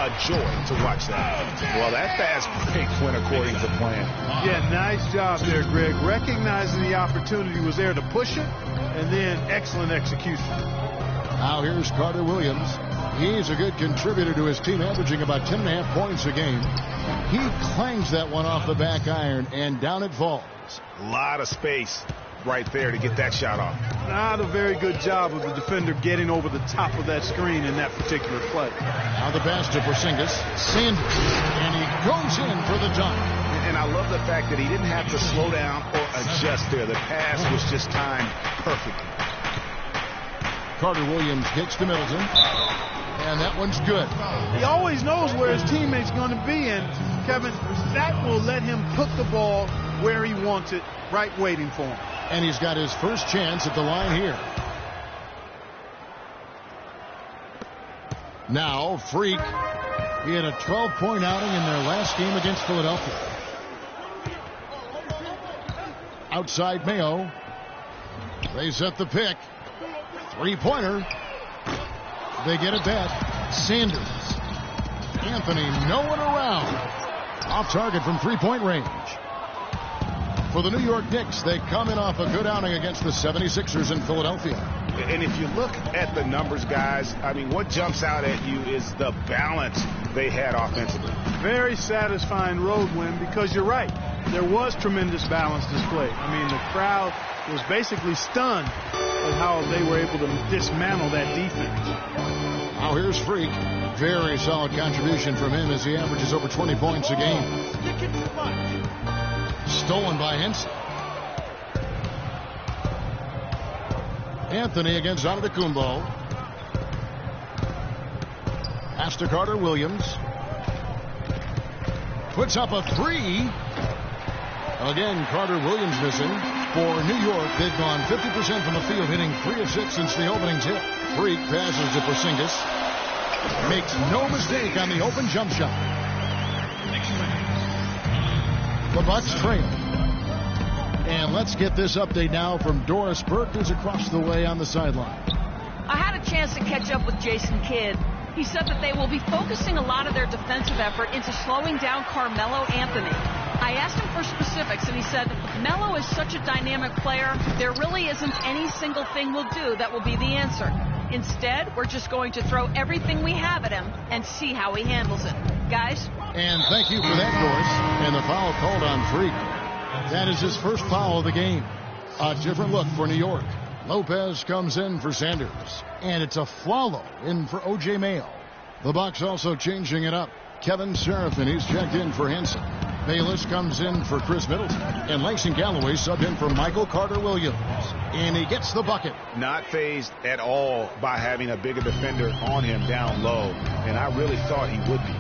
a joy to watch that. Well, that fast break went according to plan. Yeah, nice job there, Greg. Recognizing the opportunity was there to push it, and then excellent execution. Now here's Carter Williams. He's a good contributor to his team, averaging about 10.5 points a game. He clangs that one off the back iron, and down it falls. A lot of space right there to get that shot off. Not a very good job of the defender getting over the top of that screen in that particular play. Now the pass to Porzingis. Sanders, and he goes in for the dunk. And I love the fact that he didn't have to slow down or adjust there. The pass was just timed perfectly. Carter Williams hits to Middleton, and that one's good. He always knows where his teammate's going to be, and Kevin, that will let him put the ball where he wants it, right waiting for him. And he's got his first chance at the line here. Now, Freak. He had a 12-point outing in their last game against Philadelphia. Outside Mayo. They set the pick. Three-pointer. They get it back. Sanders. Anthony, no one around. Off target from three-point range. For the New York Knicks, they come in off a good outing against the 76ers in Philadelphia. And if you look at the numbers, guys, I mean, what jumps out at you is the balance they had offensively. Very satisfying road win, because you're right. There was tremendous balance displayed. I mean, the crowd was basically stunned at how they were able to dismantle that defense. Now here's Freak. Very solid contribution from him as he averages over 20 points a game. Stolen by Henson. Anthony against Antetokounmpo. Pass to Carter Williams. Puts up a three. Again, Carter Williams missing. For New York, they've gone 50% from the field, hitting 3 of 6 since the opening tip. Freak passes to Porzingis. Makes no mistake on the open jump shot. The Bucks trail. And let's get this update now from Doris Burke, who's across the way on the sideline. I had a chance to catch up with Jason Kidd. He said that they will be focusing a lot of their defensive effort into slowing down Carmelo Anthony. I asked him for specifics, and he said, Melo is such a dynamic player, there really isn't any single thing we'll do that will be the answer. Instead, we're just going to throw everything we have at him and see how he handles it. Guys? And thank you for that, Doris. And the foul called on Freak. That is his first foul of the game. A different look for New York. Lopez comes in for Sanders. And it's a Flalo in for O.J. Mayo. The Bucks also changing it up. Kevin Seraphin, he's checked in for Henson. Bayless comes in for Chris Middleton. And Langston Galloway subbed in for Michael Carter Williams. And he gets the bucket. Not fazed at all by having a bigger defender on him down low. And I really thought he would be.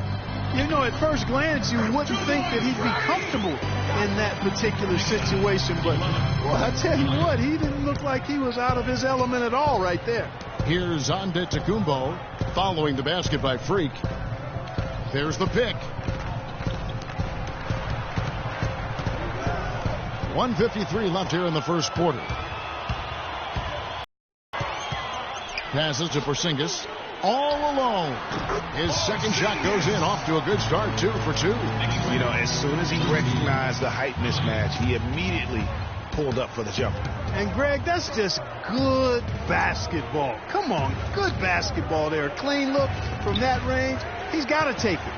You know, at first glance, you wouldn't think that he'd be comfortable in that particular situation. But, well, I tell you what, he didn't look like he was out of his element at all right there. Here's Antetokounmpo following the basket by Freak. There's the pick. 1:53 left here in the first quarter. Passes to Porzingis. All alone. His second shot goes in, off to a good start, 2 for 2. You know, as soon as he recognized the height mismatch, he immediately pulled up for the jumper. And, Greg, that's just good basketball. Come on, good basketball there. A clean look from that range. He's got to take it.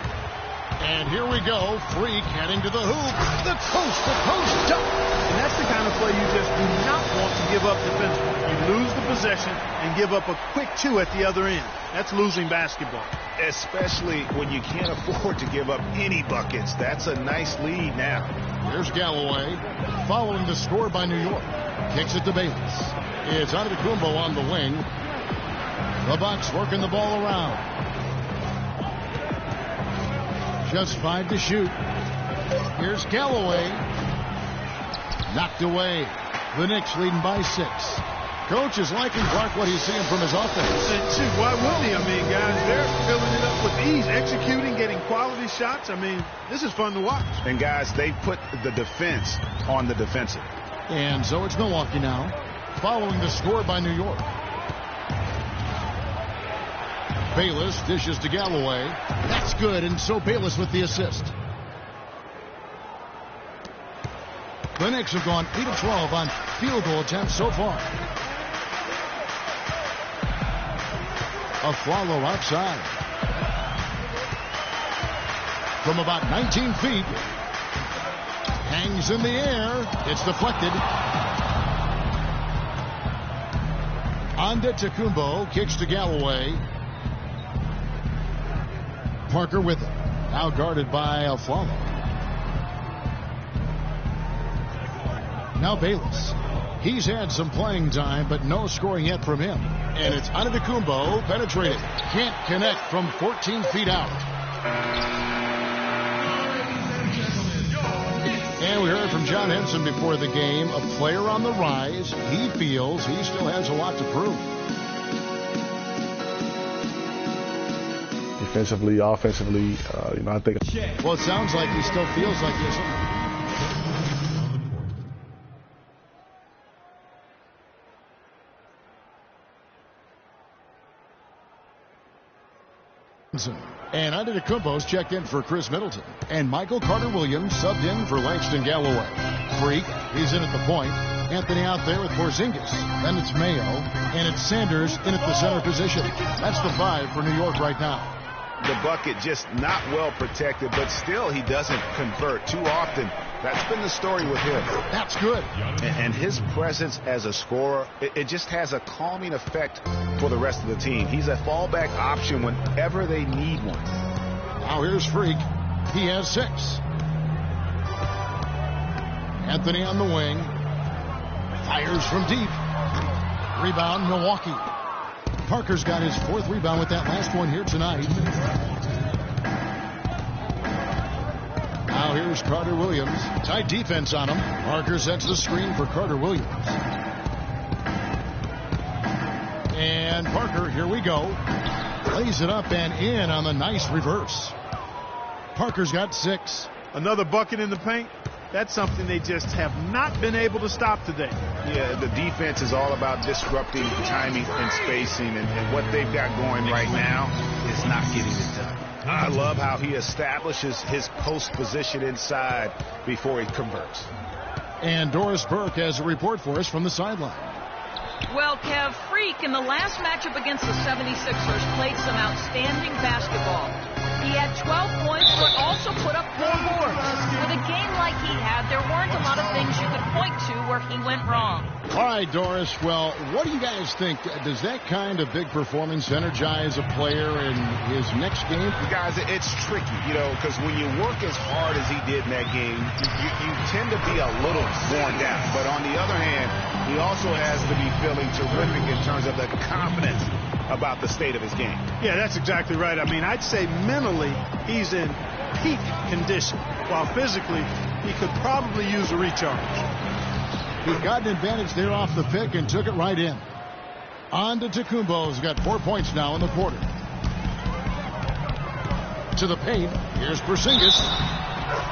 And here we go. Freak heading to the hoop. The coast-to-coast dunk. And that's the kind of play you just do not want to give up defensively. You lose the possession and give up a quick 2 at the other end. That's losing basketball. Especially when you can't afford to give up any buckets. That's a nice lead now. Here's Galloway following the score by New York. Kicks it to Bayless. It's Antetokounmpo on the wing. The Bucks working the ball around. Just 5 to shoot. Here's Galloway. Knocked away. The Knicks leading by 6. Coach is liking Clark what he's seeing from his offense. And why wouldn't he? I mean, guys, they're filling it up with ease, executing, getting quality shots. I mean, this is fun to watch. And, guys, they put the defense on the defensive. And so it's Milwaukee now, following the score by New York. Bayless dishes to Galloway. That's good, and so Bayless with the assist. The Knicks have gone 8 of 12 on field goal attempts so far. Afflalo outside. From about 19 feet. Hangs in the air. It's deflected. Antetokounmpo kicks to Galloway. Parker with it. Now guarded by Afflalo. Now Bayless. He's had some playing time, but no scoring yet from him. And it's Antetokounmpo penetrating. Can't connect from 14 feet out. And we heard from John Henson before the game, a player on the rise. He feels he still has a lot to prove. Defensively, offensively, I think. Well, it sounds like he still feels like this. And Antetokounmpo's checked in for Chris Middleton. And Michael Carter-Williams subbed in for Langston Galloway. Freak, he's in at the point. Anthony out there with Porzingis. Then it's Mayo. And it's Sanders in at the center position. That's the 5 for New York right now. The bucket just not well protected, but still he doesn't convert too often. That's been the story with him. That's good. And his presence as a scorer, it just has a calming effect for the rest of the team. He's a fallback option whenever they need one. Now here's Freak. He has 6. Anthony on the wing. Fires from deep. Rebound, Milwaukee. Parker's got his 4th rebound with that last one here tonight. Now here's Carter-Williams. Tight defense on him. Parker sets the screen for Carter-Williams. And Parker, here we go. Lays it up and in on the nice reverse. Parker's got 6. Another bucket in the paint. That's something they just have not been able to stop today. Yeah, the defense is all about disrupting timing and spacing, and what they've got going right now is not getting it done. I love how he establishes his post position inside before he converts. And Doris Burke has a report for us from the sideline. Well, Kev, Freak in the last matchup against the 76ers played some outstanding basketball. He had 12 points, but also put up 4 boards. With a game like he had, there weren't a lot of things you could point to where he went wrong. All right, Doris. Well, what do you guys think? Does that kind of big performance energize a player in his next game? Guys, it's tricky, because when you work as hard as he did in that game, you tend to be a little worn down. But on the other hand, he also has to be feeling terrific in terms of the confidence about the state of his game. Yeah, that's exactly right. I mean, I'd say mentally he's in peak condition, while physically he could probably use a recharge. He got an advantage there off the pick and took it right in. Antetokounmpo's got 4 points now in the quarter. To the paint. Here's Porzingis.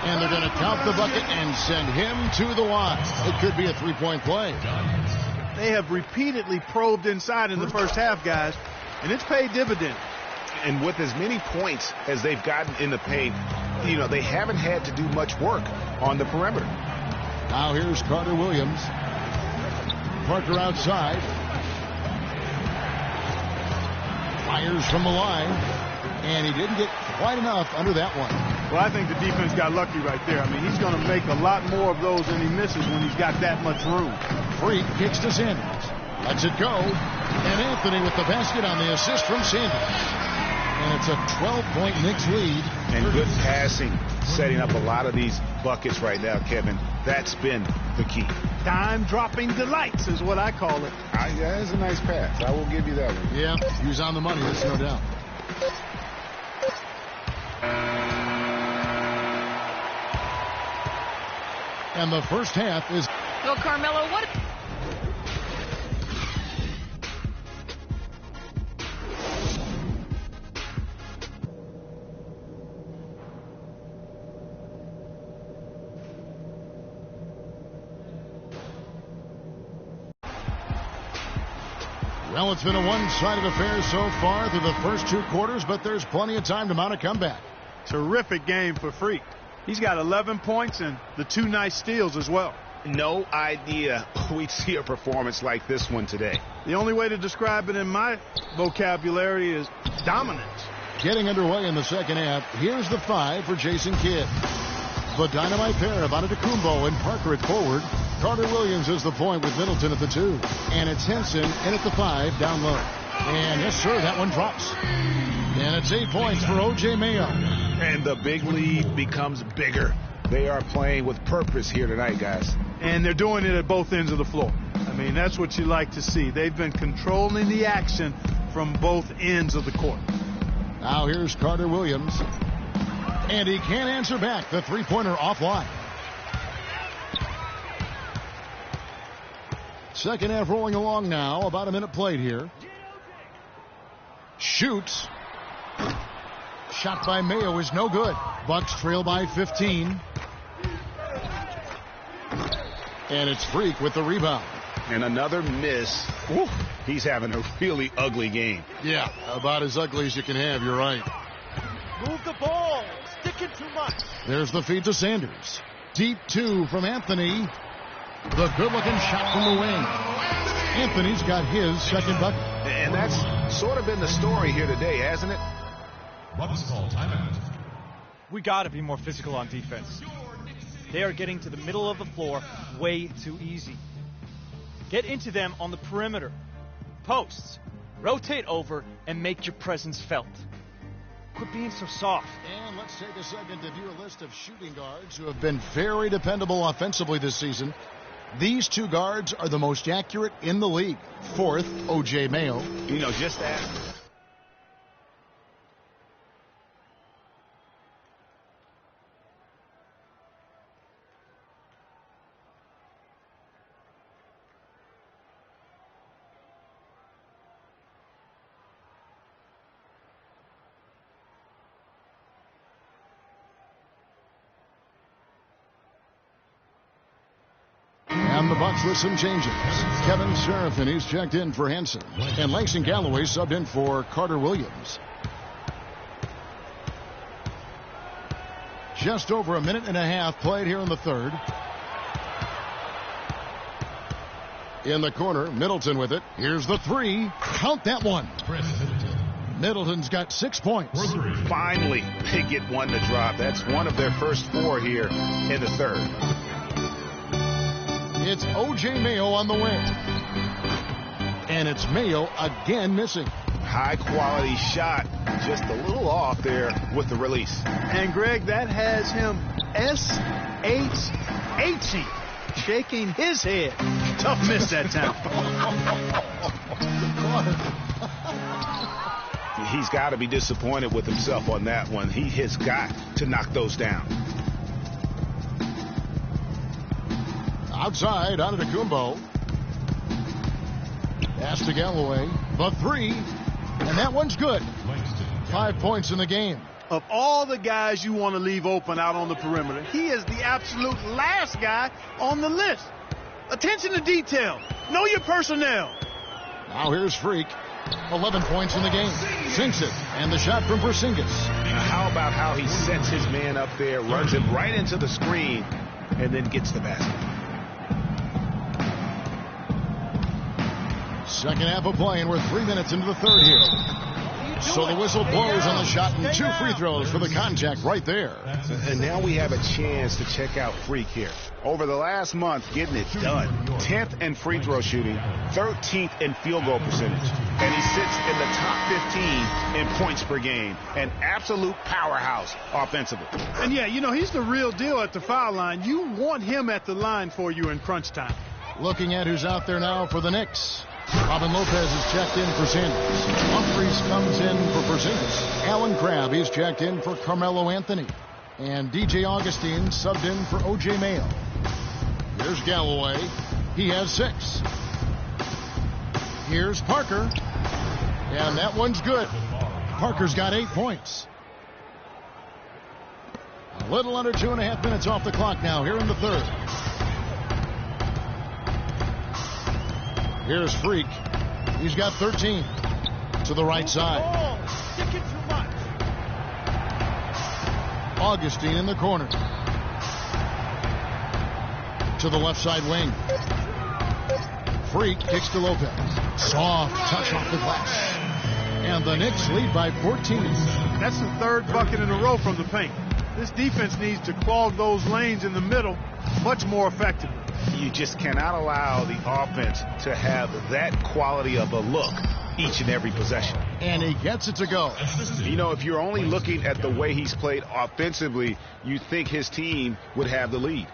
And they're going to count the bucket and send him to the line. It could be a 3-point play. They have repeatedly probed inside in the first half, guys, and it's paid dividends. And with as many points as they've gotten in the paint, they haven't had to do much work on the perimeter. Now here's Carter-Williams. Parker outside. Fires from the line. And he didn't get quite enough under that one. Well, I think the defense got lucky right there. I mean, he's going to make a lot more of those than he misses when he's got that much room. Freak kicks to Sanders. Lets it go. And Anthony with the basket on the assist from Sanders. And it's a 12-point Knicks lead. And good passing, setting up a lot of these buckets right now, Kevin. That's been the key. Dime-dropping delights is what I call it. That is a nice pass. I will give you that one. Yeah, he was on the money, that's no doubt. And the first half is... Well, Carmelo, what... Well, it's been a one-sided affair so far through the first 2 quarters, but there's plenty of time to mount a comeback. Terrific game for Freak. He's got 11 points and the 2 nice steals as well. No idea we'd see a performance like this one today. The only way to describe it in my vocabulary is dominance. Getting underway in the second half, here's the 5 for Jason Kidd. The dynamite pair of Antetokounmpo and Parker at forward. Carter Williams is the point with Middleton at the 2. And it's Henson in at the 5 down low. And yes, sir, that one drops. And it's 8 points for O.J. Mayo. And the big lead becomes bigger. They are playing with purpose here tonight, guys. And they're doing it at both ends of the floor. I mean, that's what you like to see. They've been controlling the action from both ends of the court. Now here's Carter Williams. And he can't answer back. The three-pointer offline. Second half rolling along now. About a minute played here. Shoots. Shot by Mayo is no good. Bucks trail by 15. And it's Freak with the rebound. And another miss. Ooh, he's having a really ugly game. Yeah, about as ugly as you can have, you're right. Move the ball. Sticking too much. There's the feed to Sanders. Deep 2 from Anthony. The good-looking shot from the wing. Anthony's got his second bucket. And that's sort of been the story here today, hasn't it? Bucks call timeout. We got to be more physical on defense. They are getting to the middle of the floor way too easy. Get into them on the perimeter. Posts. Rotate over and make your presence felt. Quit being so soft. And let's take a second to view a list of shooting guards who have been very dependable offensively this season. These 2 guards are the most accurate in the league. 4th, O.J. Mayo. You know, just that. And the Bucks with some changes. Kevin Serafin, he's checked in for Henson. And Langston Galloway subbed in for Carter Williams. Just over a minute and a half played here in the third. In the corner, Middleton with it. Here's the 3. Count that one. Middleton's got 6 points. Finally, they get one to drop. That's one of their first 4 here in the third. It's O.J. Mayo on the wing. And it's Mayo again missing. High quality shot. Just a little off there with the release. And Greg, that has him S-H-H-ing, shaking his head. Tough miss that time. He's got to be disappointed with himself on that one. He has got to knock those down. Outside, Antetokounmpo. Pass to Galloway. The 3. And that one's good. 5 points in the game. Of all the guys you want to leave open out on the perimeter, he is the absolute last guy on the list. Attention to detail. Know your personnel. Now here's Freak. 11 points in the game. Sinks it. And the shot from Porzingis. Now how about how he sets his man up there, runs him right into the screen, and then gets the basket. Second half of play, and we're 3 minutes into the third here. So the whistle blows on the shot, and 2 free throws for the contact right there. And now we have a chance to check out Freak here. Over the last month, getting it done. 10th in free throw shooting, 13th in field goal percentage. And he sits in the top 15 in points per game. An absolute powerhouse offensively. And yeah, you know, he's the real deal at the foul line. You want him at the line for you in crunch time. Looking at who's out there now for the Knicks. Robin Lopez is checked in for Sanders. Humphries comes in for Porzingis. Alan Crabb is checked in for Carmelo Anthony. And DJ Augustine subbed in for O.J. Mayo. Here's Galloway. He has 6. Here's Parker. And that one's good. Parker's got 8 points. A little under 2.5 minutes off the clock now here in the third. Here's Freak. He's got 13. To the right side. Sticking too much. Augustine in the corner. To the left side wing. Freak kicks to Lopez. Soft touch off the glass. And the Knicks lead by 14. That's the third bucket in a row from the paint. This defense needs to clog those lanes in the middle much more effectively. You just cannot allow the offense to have that quality of a look each and every possession. And he gets it to go. You know, if you're only looking at the way he's played offensively, you think his team would have the lead.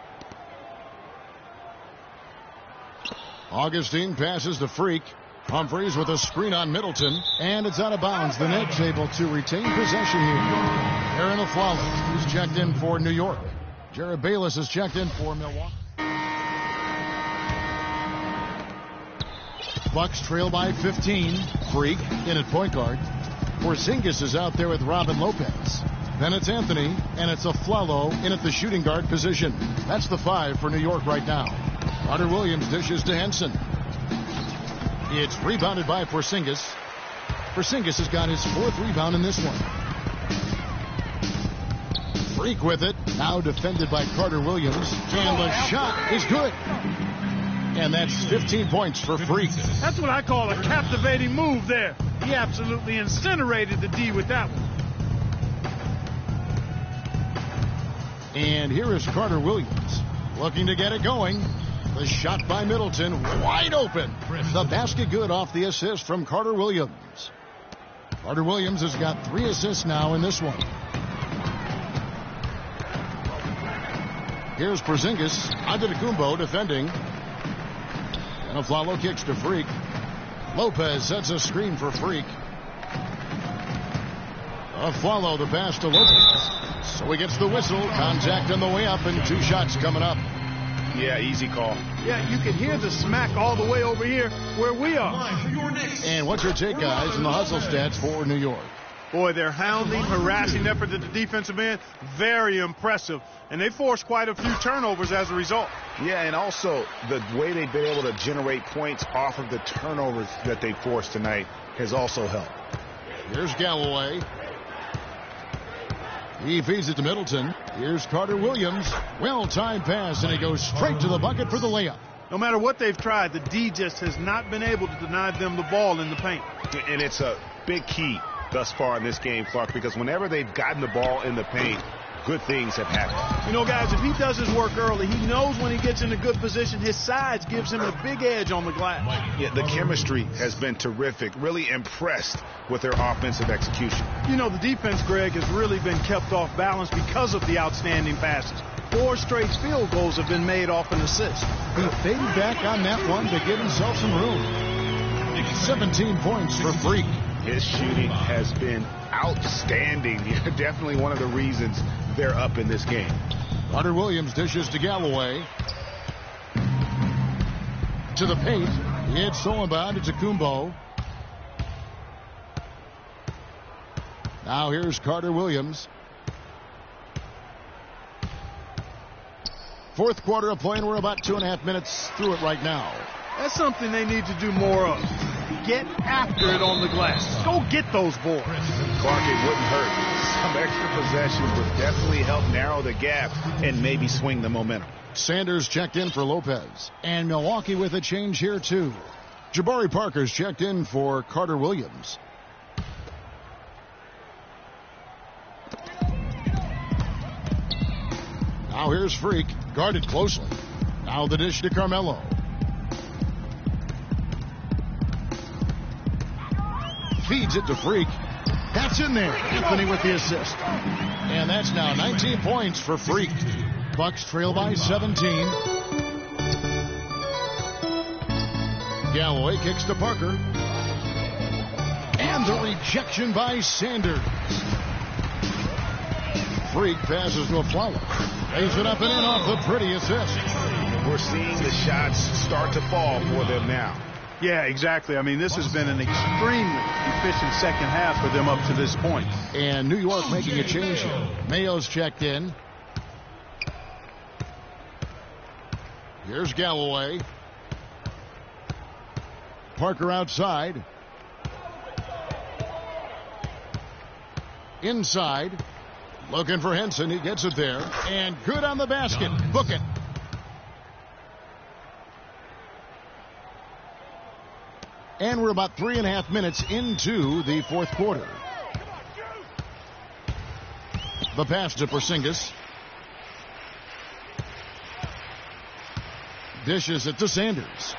Augustine passes to Freak. Humphreys with a screen on Middleton, and it's out of bounds. The Knicks able to retain possession here. Aaron Aflalo, who's checked in for New York. Jared Bayless has checked in for Milwaukee. Bucks trail by 15. Freak in at point guard. Porzingis is out there with Robin Lopez. Then it's Anthony, and it's Aflalo in at the shooting guard position. That's the 5 for New York right now. Carter Williams dishes to Henson. It's rebounded by Porzingis. Porzingis has got his 4th rebound in this one. Freak with it. Now defended by Carter Williams. And the shot is good. And that's 15 points for Freak. That's what I call a captivating move there. He absolutely incinerated the D with that one. And here is Carter Williams looking to get it going. The shot by Middleton, wide open. The basket good off the assist from Carter Williams. Carter Williams has got 3 assists now in this one. Here's Porzingis. Antetokounmpo defending. And Aflalo kicks to Freak. Lopez sets a screen for Freak. Aflalo the pass to Lopez. So he gets the whistle. Contact on the way up and 2 shots coming up. Yeah, easy call. Yeah, you can hear the smack all the way over here where we are. And what's your take, guys, in the hustle stats for New York? Boy, their hounding, harassing effort at the defensive end, very impressive. And they forced quite a few turnovers as a result. Yeah, and also the way they've been able to generate points off of the turnovers that they forced tonight has also helped. Here's Galloway. He feeds it to Middleton. Here's Carter Williams. Well-timed pass, and he goes straight to the bucket for the layup. No matter what they've tried, the D just has not been able to deny them the ball in the paint. And it's a big key thus far in this game, Clark, because whenever they've gotten the ball in the paint, good things have happened. You know, guys, if he does his work early, he knows when he gets in a good position, his size gives him a big edge on the glass. Yeah, the chemistry has been terrific. Really impressed with their offensive execution. You know, the defense, Greg, has really been kept off balance because of the outstanding passes. 4 straight field goals have been made off an assist. He faded back on that one to give himself some room. 17 points for Freak. His shooting has been outstanding. Definitely one of the reasons they're up in this game. Carter Williams dishes to Galloway. To the paint. It's stolen by Antetokounmpo. Now here's Carter Williams. 4th quarter of play, and we're about 2.5 minutes through it right now. That's something they need to do more of. Get after it on the glass. Go get those boards. Clark, it wouldn't hurt. Some extra possessions would definitely help narrow the gap and maybe swing the momentum. Sanders checked in for Lopez. And Milwaukee with a change here, too. Jabari Parker's checked in for Carter Williams. Now here's Freak, guarded closely. Now the dish to Carmelo. Feeds it to Freak. That's in there. Anthony with the assist. And that's now 19 points for Freak. Bucks trail by 17. Galloway kicks to Parker. And the rejection by Sanders. Freak passes to Aflalo. Lays it up and in off the pretty assist. We're seeing the shots start to fall for them now. Yeah, exactly. I mean, this has been an extremely efficient second half for them up to this point. And New York making a change here. Mayo's checked in. Here's Galloway. Parker outside. Inside. Looking for Henson. He gets it there. And good on the basket. Book it. And we're about 3.5 minutes into the fourth quarter. The pass to Porzingis. Dishes it to Sanders.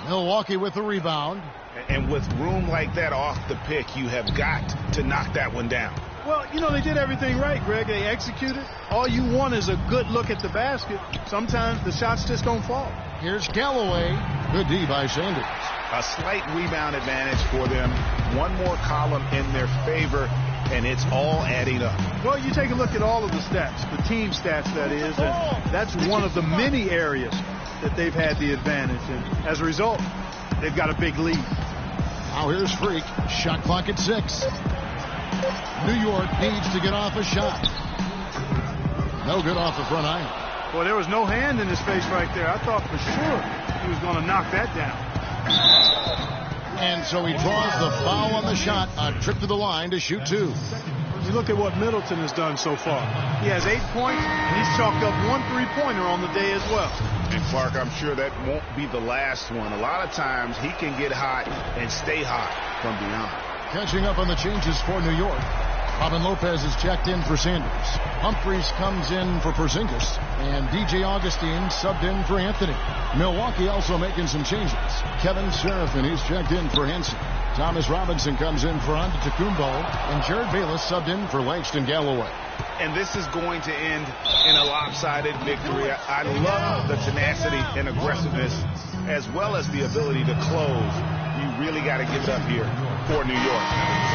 Milwaukee with the rebound. And with room like that off the pick, you have got to knock that one down. Well, you know, they did everything right, Greg. They executed. All you want is a good look at the basket. Sometimes the shots just don't fall. Here's Galloway. Good D by Sanders. A slight rebound advantage for them. One more column in their favor, and it's all adding up. Well, you take a look at all of the stats, the team stats, that is, and that's one of the many areas that they've had the advantage. And as a result, they've got a big lead. Now here's Freak. Shot clock at 6. New York needs to get off a shot. No good off the front iron. Boy, there was no hand in his face right there. I thought for sure he was going to knock that down. And so he draws the foul on the shot. A trip to the line to shoot 2. You look at what Middleton has done so far. He has 8 points, and he's chalked up 1 3-pointer on the day as well. And Clark, I'm sure that won't be the last one. A lot of times he can get hot and stay hot from beyond. Catching up on the changes for New York. Robin Lopez is checked in for Sanders. Humphries comes in for Porzingis. And DJ Augustine subbed in for Anthony. Milwaukee also making some changes. Kevin Seraphin, he's checked in for Henson. Thomas Robinson comes in for Antetokounmpo. And Jared Bayless subbed in for Langston Galloway. And this is going to end in a lopsided victory. I love the tenacity and aggressiveness as well as the ability to close. You really got to give it up here for New York.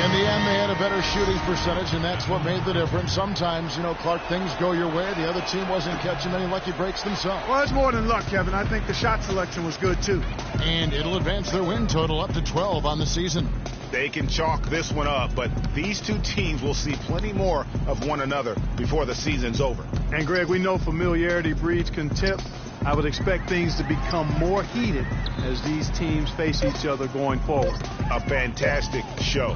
In the end, they had a better shooting percentage, and that's what made the difference. Sometimes, you know, Clark, things go your way. The other team wasn't catching many lucky breaks themselves. Well, it's more than luck, Kevin. I think the shot selection was good, too. And it'll advance their win total up to 12 on the season. They can chalk this one up, but these two teams will see plenty more of one another before the season's over. And, Greg, we know familiarity breeds contempt. I would expect things to become more heated as these teams face each other going forward. A fantastic show.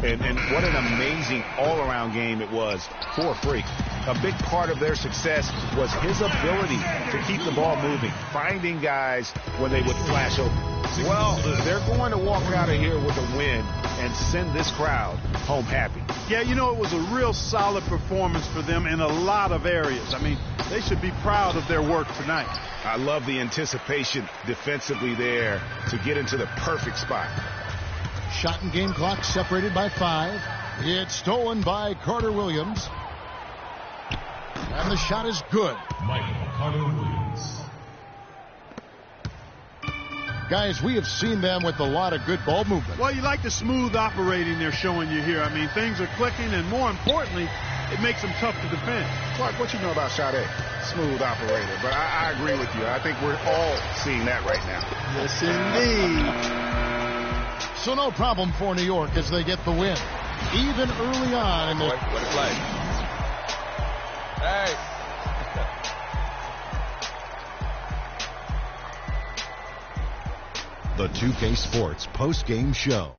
And what an amazing all-around game it was for Freak. A big part of their success was his ability to keep the ball moving, finding guys when they would flash over. Well, they're going to walk out of here with a win and send this crowd home happy. Yeah, you know, it was a real solid performance for them in a lot of areas. I mean, they should be proud of their work tonight. I love the anticipation defensively there to get into the perfect spot. Shot and game clock separated by 5. It's stolen by Carter Williams. And the shot is good. Michael Carter Williams. Guys, we have seen them with a lot of good ball movement. Well, you like the smooth operating they're showing you here. I mean, things are clicking, and more importantly, it makes them tough to defend. Clark, what you know about Sade? Smooth operator. But I agree with you. I think we're all seeing that right now. Yes, indeed. So no problem for New York as they get the win. Even early on in the... What a play. Hey. The 2K Sports post-game show.